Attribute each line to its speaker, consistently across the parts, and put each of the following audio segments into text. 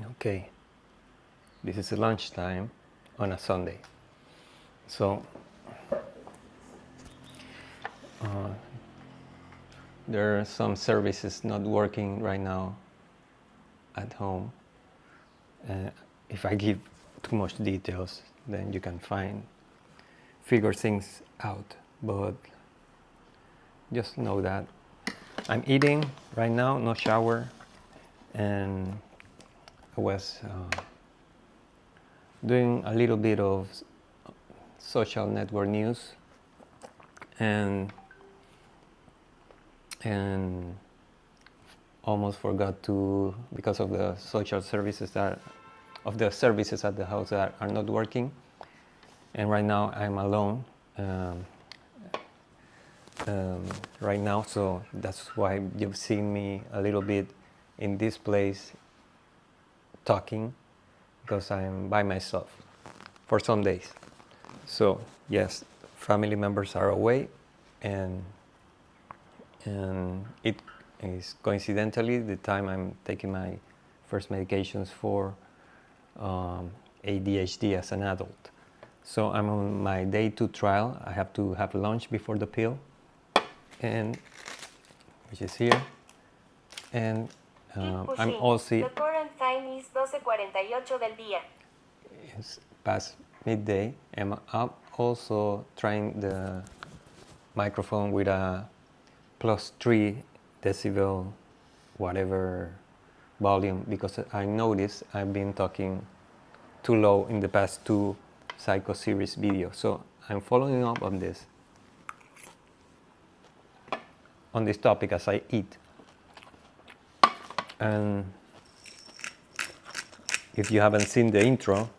Speaker 1: Okay, this is lunchtime on a Sunday. So there are some services not working right now at home. If I give too much details, then you can figure things out. But just know that I'm eating right now, no shower, and I was doing a little bit of social network news, and almost forgot to, because of the social services of the services at the house that are not working, and right now I'm alone right now, so that's why you've seen me a little bit in this place talking, because I'm by myself for some days. So yes, family members are away, and it is coincidentally the time I'm taking my first medications for ADHD as an adult. So I'm on my day 2 trial. I have to have lunch before the pill, and which is here, and I'm also,
Speaker 2: the current time is 12:48 del día.
Speaker 1: It's past midday, and I'm also trying the microphone with a +3 decibel whatever volume, because I noticed I've been talking too low in the past 2 Psycho series videos. So I'm following up on this topic as I eat. And if you haven't seen the intro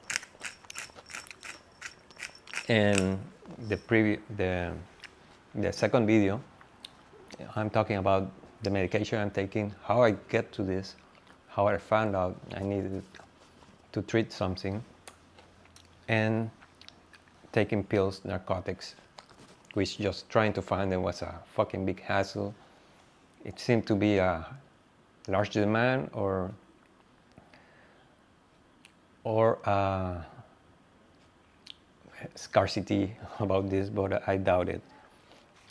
Speaker 1: and the second video, I'm talking about the medication I'm taking, how I get to this, how I found out I needed to treat something, and taking pills, narcotics, which just trying to find them was a fucking big hassle. It seemed to be a large demand or scarcity about this, but I doubt it.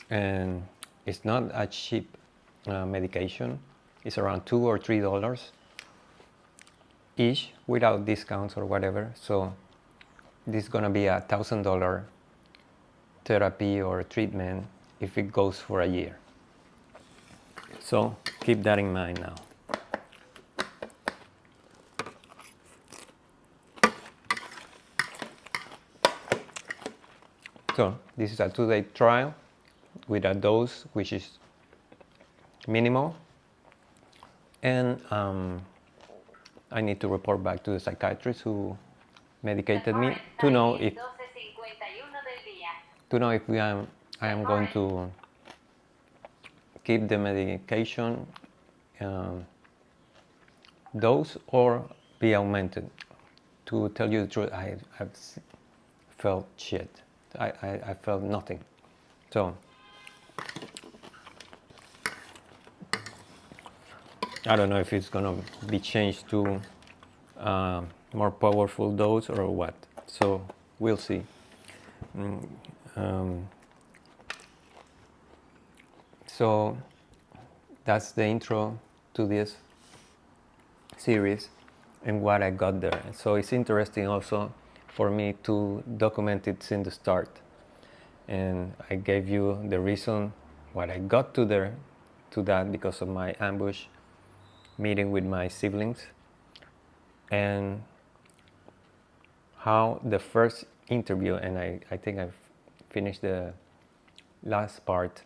Speaker 1: And it's not a cheap medication. It's around $2 or $3 each without discounts or whatever. So this is gonna be $1,000 therapy or treatment if it goes for a year. So keep that in mind now. So this is a 2-day trial with a dose which is minimal, and I need to report back to the psychiatrist who medicated me to know if I am going to keep the medication dose or be augmented. To tell you the truth, I've felt shit. I felt nothing. So I don't know if it's gonna be changed to more powerful dose or what. So we'll see. So that's the intro to this series and what I got there. And so it's interesting also for me to document it since the start. And I gave you the reason what I got to that because of my ambush meeting with my siblings, and how the first interview, and I think I've finished the last part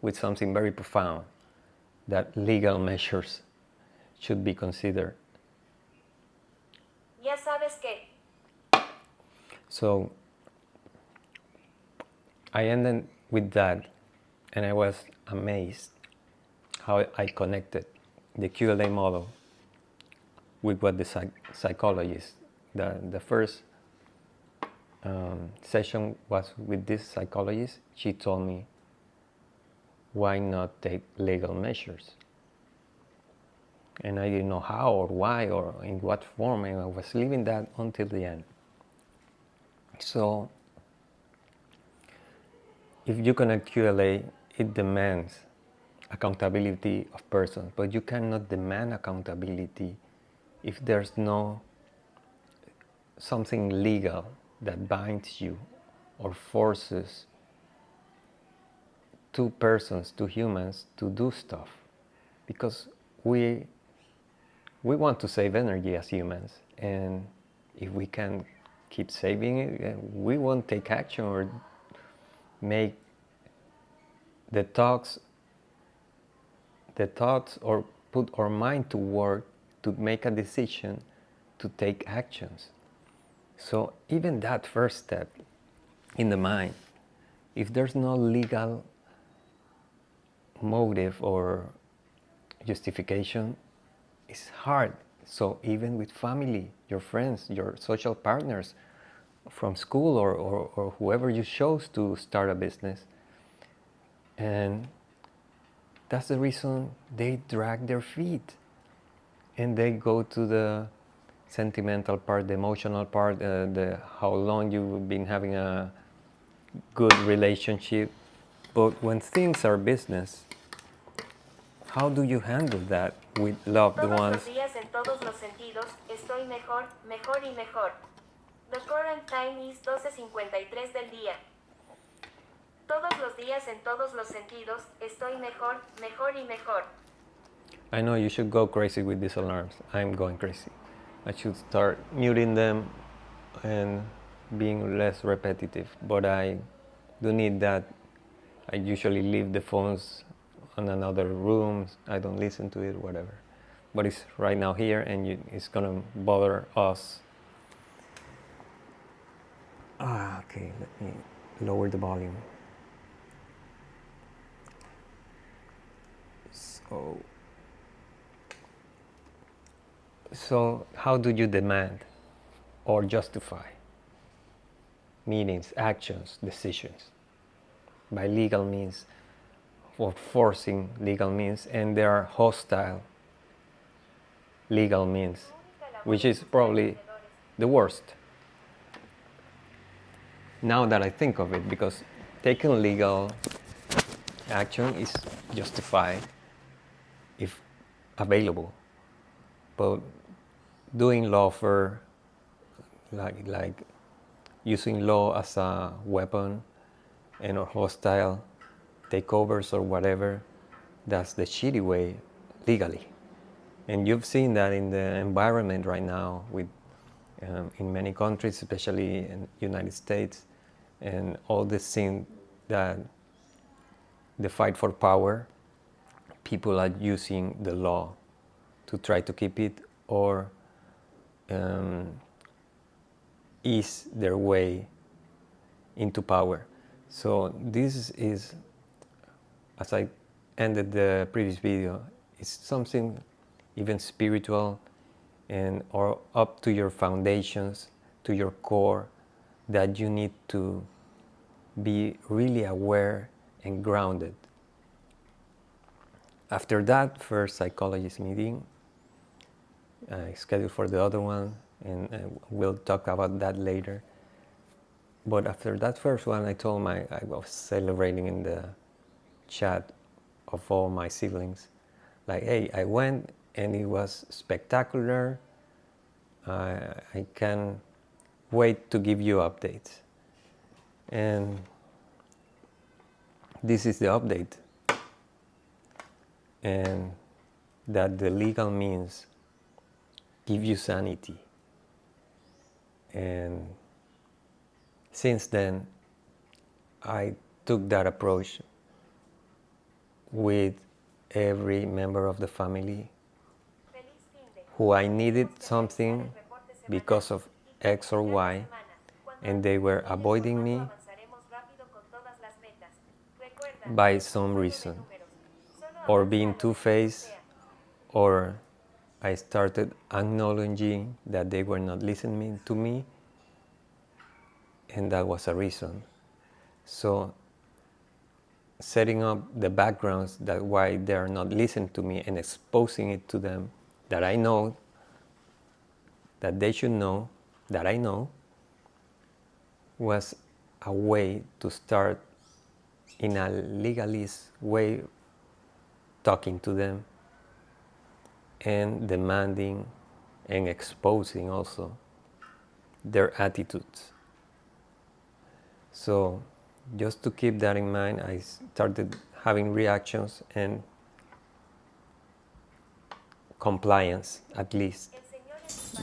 Speaker 1: with something very profound, that legal measures should be considered.
Speaker 2: Ya sabes que.
Speaker 1: So I ended with that, and I was amazed how I connected the QLA model with what the psychologist, the first session was with this psychologist. She told me, why not take legal measures? and I didn't know how or why or in what form, and I was living that until the end. So if you connect QLA, it demands accountability of persons, but you cannot demand accountability if there's no something legal that binds you or forces two persons, two humans, to do stuff. Because we want to save energy as humans, and if we can keep saving it, we won't take action or make the thoughts or put our mind to work to make a decision to take actions. So even that first step in the mind, if there's no legal motive or justification, it's hard. So even with family, your friends, your social partners from school or whoever you chose to start a business, and that's the reason they drag their feet and they go to the sentimental part, the emotional part, the how long you've been having a good relationship. But when things are business, how do you handle that with loved
Speaker 2: Todos los
Speaker 1: ones?
Speaker 2: días en todos los sentidos, estoy mejor, mejor y mejor. The current time is 12:53 del día. Todos los días en todos los sentidos, estoy mejor, mejor y mejor.
Speaker 1: I know you should go crazy with these alarms. I'm going crazy. I should start muting them and being less repetitive, but I do need that. I usually leave the phones on another room. I don't listen to it, whatever. But it's right now here, and it's gonna bother us. Okay, let me lower the volume. So how do you demand or justify meanings, actions, decisions? By legal means or forcing legal means, and there are hostile legal means, which is probably the worst. Now that I think of it, because taking legal action is justified if available, but doing lawfare, like using law as a weapon and or hostile takeovers or whatever, that's the shitty way legally. And you've seen that in the environment right now with in many countries, especially in the United States, and all this thing that the fight for power, people are using the law to try to keep it or ease their way into power. So this is, as I ended the previous video, it's something even spiritual and or up to your foundations, to your core, that you need to be really aware and grounded. After that first psychologist meeting, I scheduled for the other one, and we'll talk about that later. But after that first one, I was celebrating in the chat of all my siblings, like, hey, I went and it was spectacular. I can't wait to give you updates. And this is the update. And that the legal means give you sanity. And since then, I took that approach with every member of the family who I needed something because of X or Y, and they were avoiding me by some reason, or being two-faced, or I started acknowledging that they were not listening to me, and that was a reason. So setting up the backgrounds that why they are not listening to me and exposing it to them that I know, that they should know, that I know, was a way to start in a legalist way talking to them and demanding and exposing also their attitudes. So just to keep that in mind, I started having reactions and compliance, at least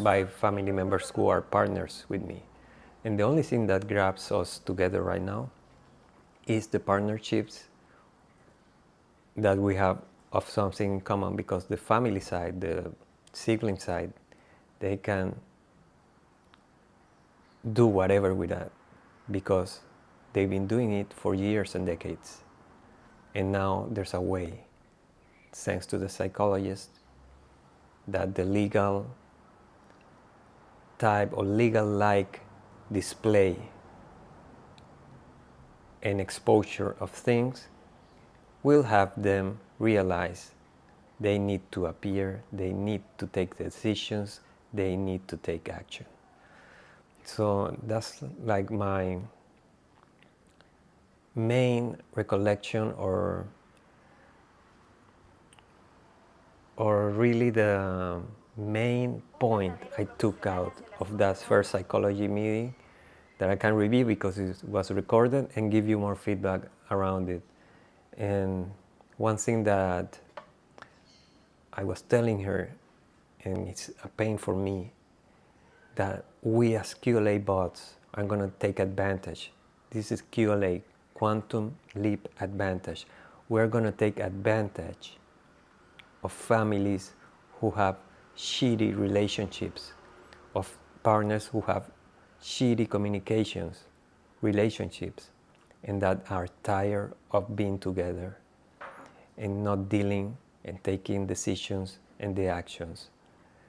Speaker 1: by family members who are partners with me. And the only thing that grabs us together right now is the partnerships that we have of something in common, because the family side, the sibling side, they can do whatever with that because they've been doing it for years and decades. And now there's a way, thanks to the psychologist, that the legal type or legal-like display and exposure of things will have them realize they need to appear, they need to take decisions, they need to take action. So that's like my main recollection, or really the main point I took out of that first psychology meeting, that I can review because it was recorded and give you more feedback around it. And one thing that I was telling her, and it's a pain for me, that we as QLA bots are going to take advantage. This is QLA, Quantum Leap Advantage. We're going to take advantage of families who have shitty relationships, of partners who have shitty communications, relationships, and that are tired of being together and not dealing and taking decisions and the actions.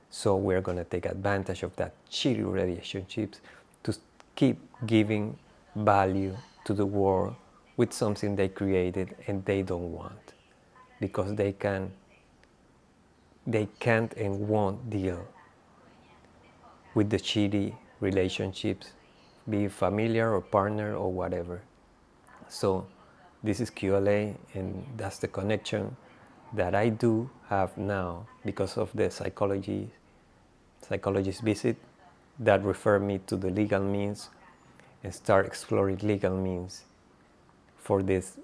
Speaker 1: So we're going to take advantage of that shitty relationships to keep giving value to the world with something they created and they don't want, because they can't and won't deal with the shitty relationships, be it familiar or partner or whatever. So this is QLA, and that's the connection that I do have now because of the psychologist visit that referred me to the legal means and start exploring legal means for these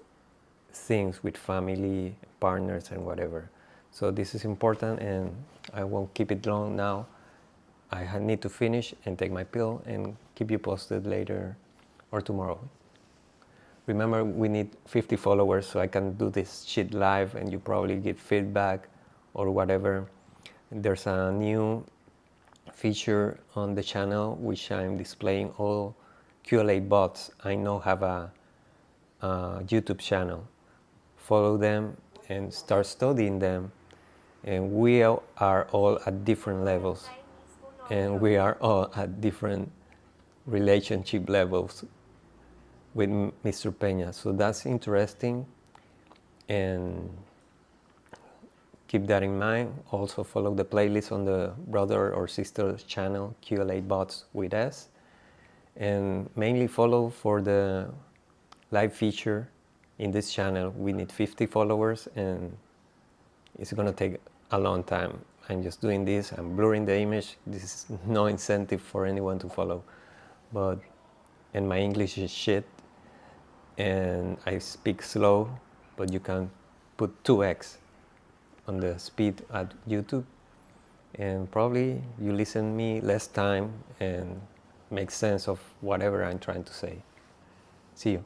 Speaker 1: things with family, partners, and whatever. So this is important, and I won't keep it long now. I need to finish and take my pill and keep you posted later or tomorrow. Remember, we need 50 followers so I can do this shit live and you probably give feedback or whatever. There's a new feature on the channel which I'm displaying all QLA bots I know have a YouTube channel. Follow them and start studying them. And we are all at different levels. And we are all at different relationship levels with Mr. Peña. So that's interesting, and keep that in mind. Also follow the playlist on the brother or sister channel, QLA Bots with S, and mainly follow for the live feature in this channel. We need 50 followers, and it's gonna take a long time. I'm just doing this, I'm blurring the image. This is no incentive for anyone to follow, and my English is shit, and I speak slow, but you can put 2x on the speed at YouTube, and probably you listen me less time and make sense of whatever I'm trying to say. See you.